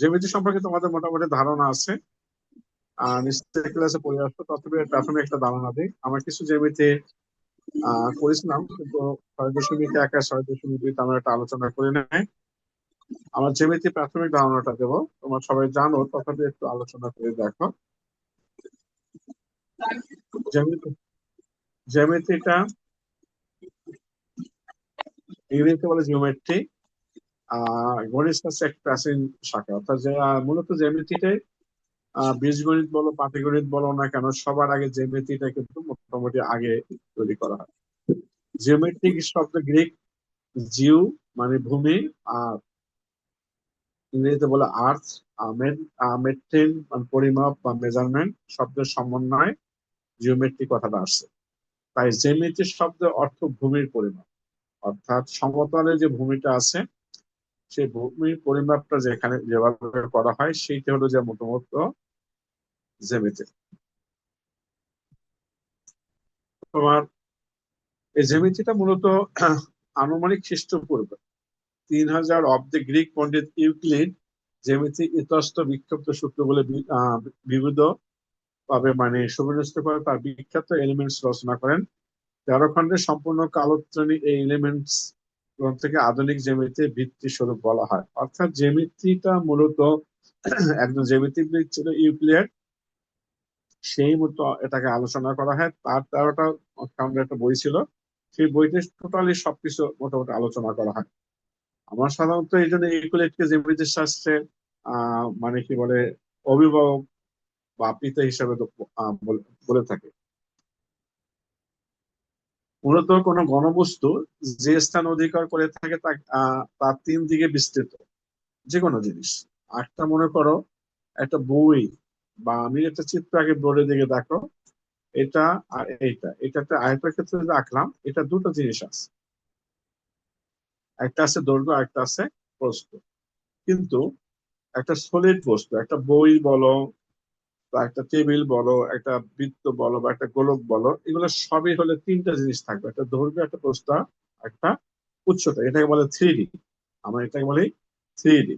জ্যামিতি সম্পর্কে তোমাদের মোটামুটি ধারণা আছে, নিশ্চয়ই ক্লাসে পড়ে আসতো, তথাপি প্রাথমিক একটা ধারণা দিই। আমার কিছু জ্যামিতি করেছিলাম, কিন্তু 6.1 আর 6.2 আমরা একটা আলোচনা করে নেই। আমার জ্যামিতি প্রাথমিক ধারণাটা দেবো, তোমরা সবাই জানো, তথাপি একটু আলোচনা করে দেখো। জ্যামিতি জ্যামিতিটা ইংরেজিতে বলে জিওমেট্রি। গণিত শাস্ত্রের এক প্রাচীন শাখা, অর্থাৎ যে মূলত জ্যামিতিটাই বীজগণিত বলো পাটিগণিত বলো না কেন, সবার আগে জ্যামিতিটা কিন্তু মোটামুটি আগে তৈরি করা হয়। জিওমেট্রিক শব্দ গ্রিক জিও মানে ভূমি, আর ইংরেজিতে বলে আর্থ। মেট্রিন মানে পরিমাপ বা মেজারমেন্ট শব্দের সমন্বয় জিওমেট্রি কথাটা আসছে। তাই জ্যামিতির শব্দের অর্থ ভূমির পরিমাপ, অর্থাৎ সমতলে যে ভূমিটা আছে সেই ভূমির পরিমাপটা যেখানে যেভাবে করা হয় সেইটা হলো যে মোটামুটি জ্যামিতি। তোমার এই জ্যামিতিটা মূলত আনুমানিক খ্রিস্টপূর্ব 3000 অব্দে গ্রিক পণ্ডিত ইউক্লিড জ্যামিতি ইতস্ত বিক্ষিপ্ত সূত্র বলে বিবিধ ভাবে মানে সুবিন্যস্ত করে তার বিখ্যাত এলিমেন্টস রচনা করেন। 13 খণ্ডের সম্পূর্ণ কালোত্রণী এই এলিমেন্টস গ্রন্থকে আধুনিক জ্যামিতির ভিত্তি স্বরূপ বলা হয়। অর্থাৎ জ্যামিতিটা মূলত একজন জ্যামিতিবিদ ছিল ইউক্লিড, সেই মতো এটাকে আলোচনা করা হয়। তার 13টা খণ্ডের একটা বই ছিল, সেই বইতে টোটালি সবকিছু মোটামুটি আলোচনা করা হয়। আমার সাধারণত এই জন্য ইউক্লিডকে জ্যামিতি শাস্ত্রের মানে কি বলে অভিভাবক বা পিতা হিসাবে বলে থাকে। মূলত কোনো ঘনবস্তু যে স্থান অধিকার করে থাকে তা তার 3 দিকে বিস্তৃত যে কোনো জিনিস। একটা মনে করো একটা বই, বা আমি একটা চিত্র আগে বোর্ডের দিকে দেখো, এটা আর এটাতে আয়তের ক্ষেত্রে যদি আঁকলাম, এটা দুটো জিনিস আছে, একটা আছে দৈর্ঘ্য, একটা আছে প্রস্থ। কিন্তু একটা সলিড বস্তু, একটা বই বলো বা একটা টেবিল বলো, একটা বৃত্ত বলো বা একটা গোলক বলো, এগুলো সবই হলে তিনটা জিনিস থাকবে, একটা দৈর্ঘ্য, একটা প্রস্থ, একটা উচ্চতা। এটাকে বলে 3D। আমরা এটাকে বলি 3D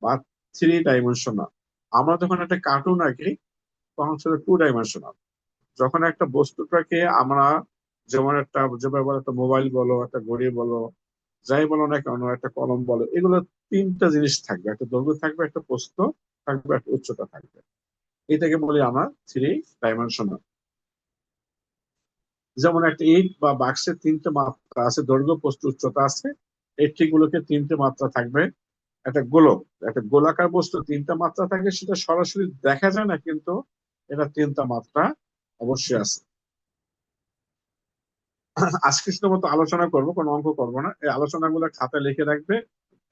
বা 3 ডাইমেনশনাল। আমরা যখন একটা কার্টুন আঁকি তখন সেটা 2 ডাইমেনশনাল। যখন একটা বস্তুটাকে আমরা, যেমন একটা যেভাবে বলো একটা মোবাইল বলো, একটা ঘড়ি বলো, যাই বলো না কেন, একটা কলম বলো, এগুলো তিনটা জিনিস থাকবে, একটা দৈর্ঘ্য থাকবে, একটা প্রস্থ থাকবে, একটা উচ্চতা থাকবে। এটাকে বলি আমরা 3 ডাইমেনশনাল। যেমন একটা ইট বা বাক্সের 3টে মাত্রা আছে, দৈর্ঘ্য প্রস্থ উচ্চতা আছে, এই গুলোকে 3টে মাত্রা থাকবে। একটা গোলক, একটা গোলাকার বস্তু 3টা মাত্রা থাকে, সেটা সরাসরি দেখা যায় না, কিন্তু এটা 3টা মাত্রা অবশ্যই আছে। আজকে শুধু মতো আলোচনা করব, কোনো অঙ্ক করবো না, এই আলোচনাগুলো খাতায় লিখে রাখবে,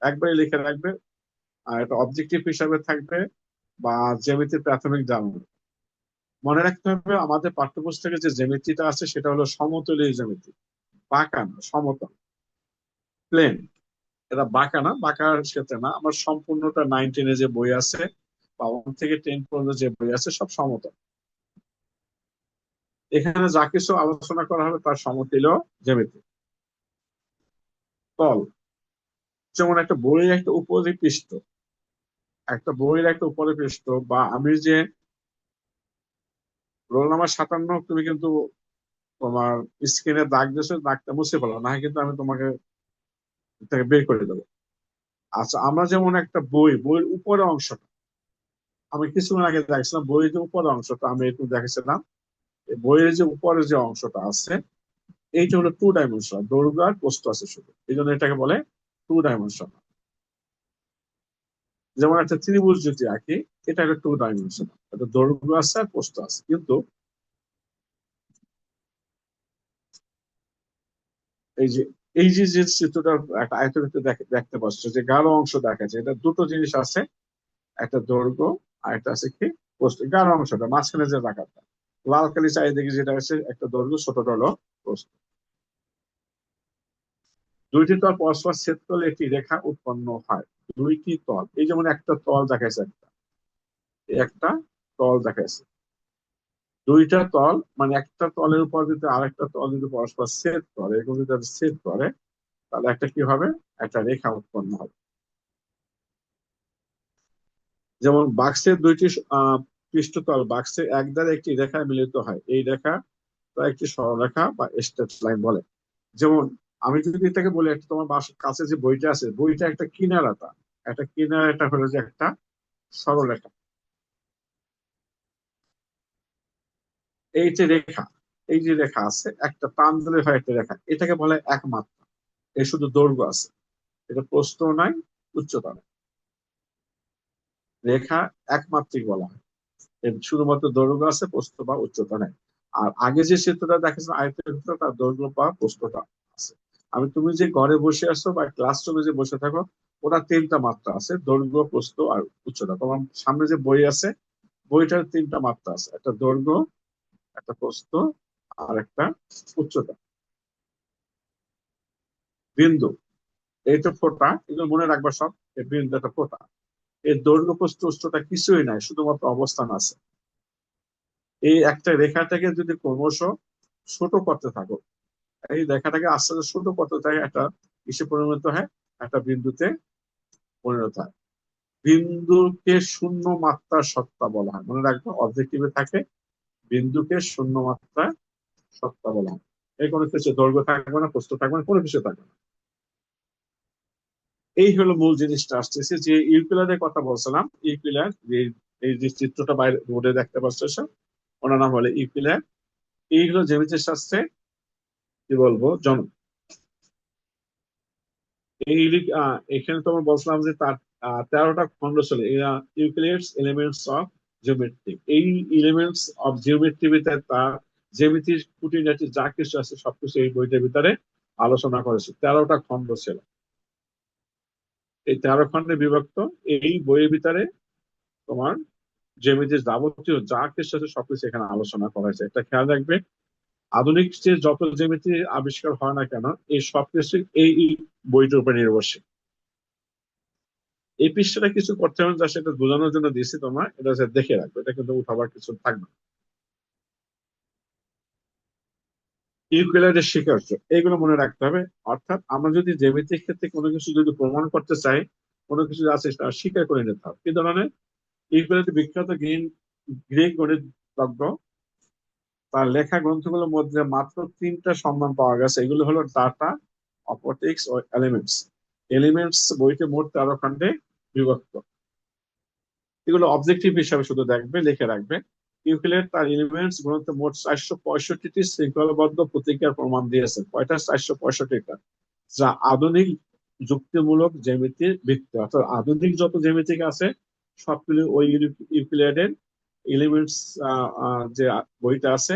একবারে লিখে রাখবে। আর এটা অবজেক্টিভ হিসাবে থাকবে বা জ্যামিতির প্রাথমিক জানবে। মনে রাখতে হবে আমাদের পাঠ্যপুস্তকে যে জ্যামিতিটা আছে সেটা হলো সমতলীয় জ্যামিতি, বাঁকা না, সমতল, প্লেন। এটা বাঁকা না, বাঁকার ক্ষেত্রে না। আমার সম্পূর্ণটা 9-10 যে বই আছে বা 1 থেকে 10 পর্যন্ত যে বই আছে সব সমতল। এখানে যা কিছু আলোচনা করা হবে তার সমতলীয় জ্যামিতি। তল, যেমন একটা বইয়ের একটা উপরি পৃষ্ঠ, একটা বইয়ের একটা উপরি পৃষ্ঠ, বা আমি যে রোল নাম্বার 57, তুমি কিন্তু তোমার স্ক্রিনে দাগ দিয়েছো, দাগটা মুছে ফেলো না, কিন্তু আমি তোমাকে এটাকে বের করে দেবো। আচ্ছা, আমরা যেমন একটা বইয়ের উপরের অংশটা, আমি কিছুক্ষণ আগে দেখছিলাম বইয়ের যে উপরের অংশটা, আমি একটু দেখেছিলাম, এই বইয়ের যে উপরের যে অংশটা আছে এইটা হলো 2 ডাইমেনশনাল, দৈর্ঘ্য আর প্রস্থ আছে শুধু, এই জন্য এটাকে বলে 2 ডাইমেনশনাল। যেমন একটা ত্রিভুজ যদি আঁকি, এটা একটা 2 ডাইমেনশনাল, এটা দৈর্ঘ্য আছে আর প্রস্থ আছে। কিন্তু এই যে যে চিত্রটা একটা আয়তক্ষেত্রে দেখতে পাচ্ছ, যে গাঢ় অংশ দেখাচ্ছে, এটা দুটো জিনিস আছে, একটা দৈর্ঘ্য আর একটা আছে কি প্রস্থ। গাঢ় অংশটা মাঝখানে যে রাখাটা লাল কালি চারিদিকে যেটা আছে, একটা দৈর্ঘ্য, ছোটটা হলো প্রস্থ। দুইটি তল পরস্পর ছেদ করলে একটি রেখা উৎপন্ন হয়। দুইটি তল, এই যেমন একটা তল দেখাইছে, একটা তল দেখাইছে, দুইটা তল মানে একটা তলের উপর যদি আরেকটা তল যদি পরস্পর ছেদ করে, এরকম যদি ছেদ করে, তাহলে একটা কি হবে, একটা রেখা উৎপন্ন হবে। যেমন বাক্সের দুইটি পৃষ্ঠতল বাক্সের এক দ্বারা একটি রেখায় মিলিত হয়, এই রেখা বা একটি সরলরেখা বা স্ট্রেট লাইন বলে। যেমন আমি যদি এটাকে বলি, একটা তোমার বাসার কাছে যে বইটা আছে, বইটা একটা কিনারাটা, একটা কিনারাটা হলো যে একটা সরলরেখা। এই যে রেখা, এই যে রেখা আছে একটা প্রান্ত ধরে হয় একটা রেখা, এটাকে বলে একমাত্রা। এর শুধু দৈর্ঘ্য আছে, এটা প্রস্থ নাই, উচ্চতা নাই। রেখা একমাত্রিক বলা হয়, এর শুধুমাত্র দৈর্ঘ্য আছে, প্রস্থ বা উচ্চতা নাই। আর আগে যে চিত্রটা দেখেছেন আয়তের ভিতরে, তার দৈর্ঘ্য বা প্রস্থটা আছে। আমি তুমি যে ঘরে বসে আছো বা ক্লাসরুমে যে বসে থাকো, ওটা তিনটা মাত্রা আছে, দৈর্ঘ্য, প্রস্থ আর উচ্চতা। তোমার সামনে যে বই আছে, বইটার তিনটা মাত্রা আছে, একটা দৈর্ঘ্য, একটা প্রস্থ আর একটা উচ্চতা। বিন্দু, এই তো ফোঁটা, এগুলো মনে রাখবা সব। এই বিন্দু একটা ফোঁটা, এর দৈর্ঘ্য, প্রস্থ, উচ্চতা কিছুই নাই, শুধুমাত্র অবস্থান আছে। এই একটা রেখাটাকে যদি ক্রমশ ছোট করতে থাকো, এই রেখাটাকে আস্তে আস্তে ছোট করতে থাকে, একটা কিসে পরিণত হয়, একটা বিন্দুতে পরিণত হয়। বিন্দুকে শূন্য মাত্রার সত্তা বলা হয়, মনে রাখবো, অবজেক্টিভে থাকে বিন্দুকে শূন্য মাত্রার সত্তা বলা হয়। এই কোনো কিছু দৈর্ঘ্য থাকবে না, প্রস্থ থাকবে না, কোনো কিছু থাকবে না। এই হলো মূল জিনিসটা আসতেছে, যে ইউক্লিডের কথা বলছিলাম। ইউক্লিড, এই যে চিত্রটা বাইরে বোর্ডে দেখতে পাচ্ছ, ওনার নাম হলো ইউক্লিড। এই হলো জ্যামিতিক শাস্ত্রে কি বলবো জনক। এই এখানে তোমার বলছিলাম যে তার 13টা খণ্ড ছিল, ইউক্লিডস এলিমেন্টস অফ জিওমেট্রি। এই এলিমেন্টস অফ জিওমেট্রিতে তার জ্যামিতির খুঁটিনাটি যা কিছু আছে সবকিছু এই বইটার ভিতরে আলোচনা করেছে। 13টা খণ্ড ছিল, এই 13 খণ্ডে বিভক্ত। এই বইয়ের ভিতরে তোমার জ্যামিতির যাবতীয় যা কিছু আছে সবকিছু এখানে আলোচনা করা হয়েছে। একটা খেয়াল রাখবে, আধুনিক যে যত জ্যামিতি আবিষ্কার হয় না কেন, এই সবকিছু এই বইটার উপর নির্ভরশীল। এই পৃষ্ঠাটা কিছু করতে হবে যা, সেটা বোঝানোর জন্য দিয়েছি তোমার, এটা দেখে রাখবে, এটা কিন্তু উঠাবার কিছু থাকবে না। ইউক্লিডের স্বীকার্য, এইগুলো মনে রাখতে হবে। অর্থাৎ আমরা যদি জ্যামিতিক ক্ষেত্রে কোনো কিছু যদি প্রমাণ করতে চাই, কোনো কিছু আছে সেটা স্বীকার করে নিতে হবে। কি ধরনের? ইউক্লিড বিখ্যাত গ্রিক গণিতজ্ঞ, তার লেখা গ্রন্থগুলোর মধ্যে মাত্র 3টা সন্ধান পাওয়া গেছে। এগুলো হলো ডাটা, অপটিক্স ও এলিমেন্টস। এলিমেন্টস বইতে মোট 13 খণ্ডে বিভক্ত। এগুলো অবজেক্টিভ হিসাবে শুধু দেখবে, লিখে রাখবে। ইউক্লিড তার এলিমেন্টস গ্রন্থে মোট 465টি শৃঙ্খলাবদ্ধ প্রতিক্রিয়ার প্রমাণ দিয়েছে। কয়টা? 465টা, যা আধুনিক যুক্তিমূলক জ্যামিতির ভিত্তি। অর্থাৎ আধুনিক যত জ্যামিতিক আছে সবগুলো ওই ইউক্লিডের এলিমেন্টস যে বইটা আছে,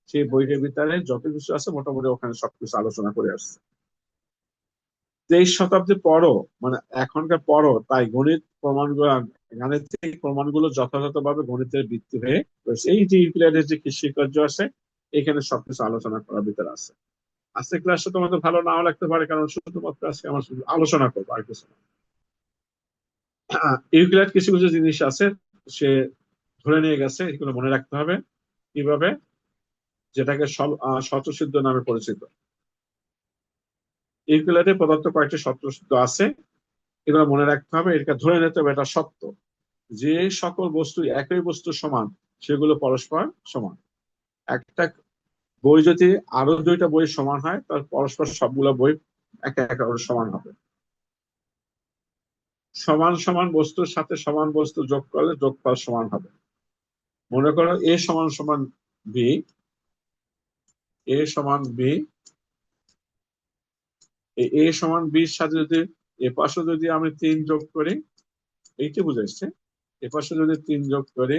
সেই বইটার ভিতরে যত কিছু আছে মোটামুটি ওখানে সবকিছু আলোচনা করে আসছে। 23 শতাব্দীর পরও, মানে এখনকার পরও, তাই গাণিতিক প্রমাণগুলো যথাযথভাবে গণিতের ভিত্তি হয়ে রয়েছে। এই যে ইউক্লিডের যে কৃষিকার্য আছে, এখানে সবকিছু আলোচনা করার ভিতরে আছে। আজকে ক্লাসটা তোমাদের ভালো নাও লাগতে পারে, কারণ শুধুমাত্র আজকে আমার শুধু আলোচনা করবো, আর কিছু না। ইউক্লিড কিছু কিছু জিনিস আছে সে ধরে নিয়ে গেছে, এগুলো মনে রাখতে হবে। কিভাবে? যেটাকে স্বতঃসিদ্ধ নামে পরিচিত। ইউক্লিডে পদার্থ কয়েকটি স্বতঃসিদ্ধ আছে, এগুলো মনে রাখতে হবে। এটা ধরে নিতে হবে এটা সত্য, যে সকল বস্তু একই বস্তু সমান, সেগুলো পরস্পর সমান। একটা বই যদি আরো 2টা বই সমান হয়, তার পরস্পর সবগুলো বই একে একে সমান হবে। সমান সমান বস্তুর সাথে সমান বস্তু যোগ করলে যোগফল সমান হবে। মনে করো এ সমান সমান বি, এ সমান বি, এ সমান বির সাথে যদি এ পাশে যদি আমি 3 যোগ করি, এইটি বুঝাইছে, এ পাশে যদি 3 যোগ করি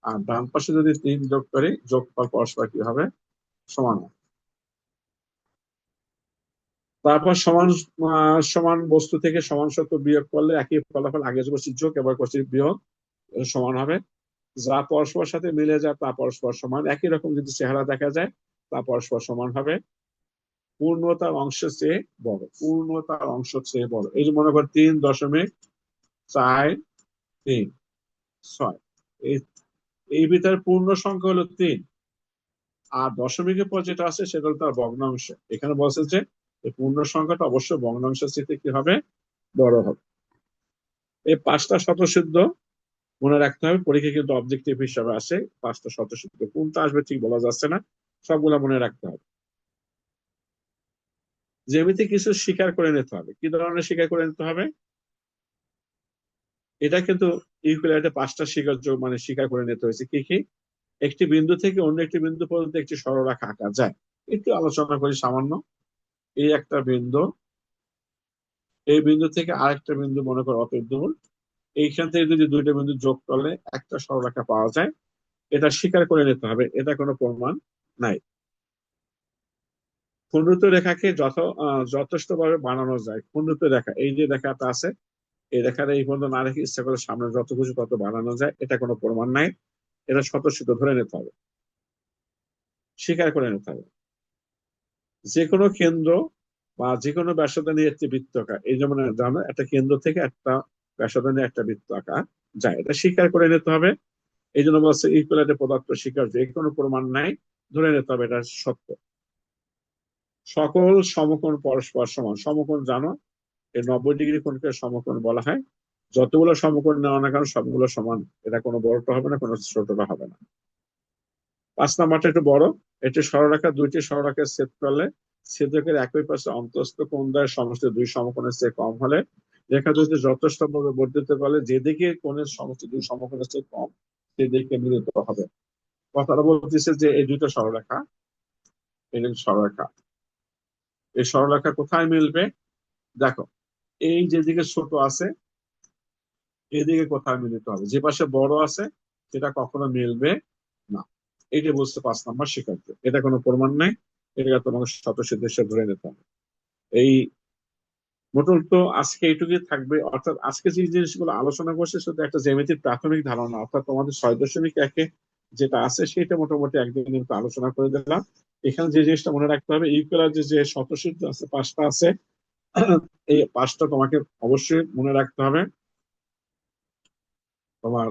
আর ডান পাশে যদি 3 যোগ করি, যোগফল পরস্পর কি হবে? সমান হবে। তারপর সমান সমান বস্তু থেকে সমান সত্য বিয়োগ করলে একই ফলাফল, আগে করছি যোগ, এবার করছি বিয়োগ, সমান হবে। যা পরস্পর সাথে মিলে যায় তা পরস্পর সমান। একই রকম যদি চেহারা দেখা যায়, তা পরস্পর সমান হবে। পূর্ণতার অংশ চেয়ে বড়, পূর্ণতার অংশ চেয়ে বড়। এই যে মনে কর 3.436, এই এই ভিতরে পূর্ণ সংখ্যা হলো 3, আর দশমিকের পর যেটা আছে সেটা হলো তার ভগ্নাংশ। এখানে বলছে যে এই পূর্ণ সংখ্যাটা অবশ্যই ভগ্নাংশের চেয়ে কি হবে? বড় হবে। এই 5টা স্বতঃসিদ্ধ মনে রাখতে হবে পরীক্ষা কিন্তু অবজেক্টিভ হিসাবে আসে 5টা স্বতঃসিদ্ধ, কোনটা আসবে ঠিক বলা যাচ্ছে না, সবগুলা মনে রাখতে হবে। জ্যামিতি কিছু স্বীকার করে নিতে হবে। কি ধরনের স্বীকার করে নিতে হবে? এটা কিন্তু ইকুয়ালিটি 5টা স্বীকার্য মানে স্বীকার করে নিতে হয়েছে। কি কি? একটি বিন্দু থেকে অন্য একটি বিন্দু পর্যন্ত একটি সরলরেখা আঁকা যায়। একটু আলোচনা করি সামান্য। এই একটা বিন্দু, এই বিন্দু থেকে আরেকটা বিন্দু মনে করো অত দূর, এইখান থেকে যদি দুইটা বিন্দু যোগ করলে একটা সরলরেখা পাওয়া যায়, এটা স্বীকার করে নিতে হবে, এটা কোনো প্রমাণ নাই। খণ্ডিত রেখাকে যথেষ্ট ভাবে বানানো যায়। খণ্ডিত রেখা, এই যে রেখাটা আছে, এই রেখাটা এই পর্যন্ত না রেখে ইচ্ছা করে সামনে যত খুশি তত বানানো যায়, এটা কোনো প্রমাণ নাই। এটা স্বতঃসিদ্ধ ধরে নিতে হবে, স্বীকার করে নিতে হবে। যে কোনো কেন্দ্র বা যে কোনো ব্যাসার্ধ নিয়ে একটি বৃত্ত আঁকা, এই যেমন জানো একটা কেন্দ্র থেকে একটা ব্যাসার্ধ নিয়ে একটা বৃত্ত আঁকা যায়, এটা স্বীকার করে নিতে হবে। এই জন্য বলছে ইকুয়ালিটি পদার্থ স্বীকার, যে কোনো প্রমাণ নাই, ধরে নিতে হবে এটা সত্য। সকল সমকোণ পরস্পর সমান। সমকোণ জানো, এই 90 ডিগ্রি কোণকে সমকোণ বলা হয়। যতগুলো সমকোণ নেওয়া না কেন সবগুলো সমান, এটা কোনো বড়টা হবে না, কোনো ছোটটা হবে না। 5 নাম্বারটা একটু বড়। একটি সরলরেখা দুইটি সরলরেখাকে ছেদ করলে ছেদকের একই পাশে অন্তঃস্থ কোণ দ্বয়ের সমষ্টি দুই সমকোণের চেয়ে কম হলে রেখা দুটি যথেষ্টভাবে বর্ধিত করলে যেদিকে কোণের সমষ্টি দুই সমকোণের চেয়ে কম সেদিকে মিলিত হবে। কথাটা বলতেছে যে এই দুটো সরলরেখা, এই দুটো সরলরেখা, এই সরলরেখা কোথায় মিলবে? দেখো, এই যেদিকে ছোট আছে এদিকে কোথায় মিলিত হবে, যে পাশে বড় আছে সেটা কখনো মিলবে না। এইটা বলছে 5 নাম্বার স্বীকার্য, এটা কোনো প্রমাণ নাই, এটা তোমাকে স্বতঃসিদ্ধ হিসেবে ধরে নিতে হবে। এই মোটল তো আজকে এইটুকুই থাকবে। অর্থাৎ আজকে যে জিনিসগুলো আলোচনা করছে শুধু একটা জ্যামিতির প্রাথমিক ধারণা, অর্থাৎ তোমাদের 6.1 যেটা আছে সেটা মোটামুটি একদিনের মতো আলোচনা করে দিলাম। এখানে যে জিনিসটা মনে রাখতে হবে, ইকুয়াল যে স্বতঃসিদ্ধ আছে 5টা আছে, এই 5টা তোমাকে অবশ্যই মনে রাখতে হবে। তোমার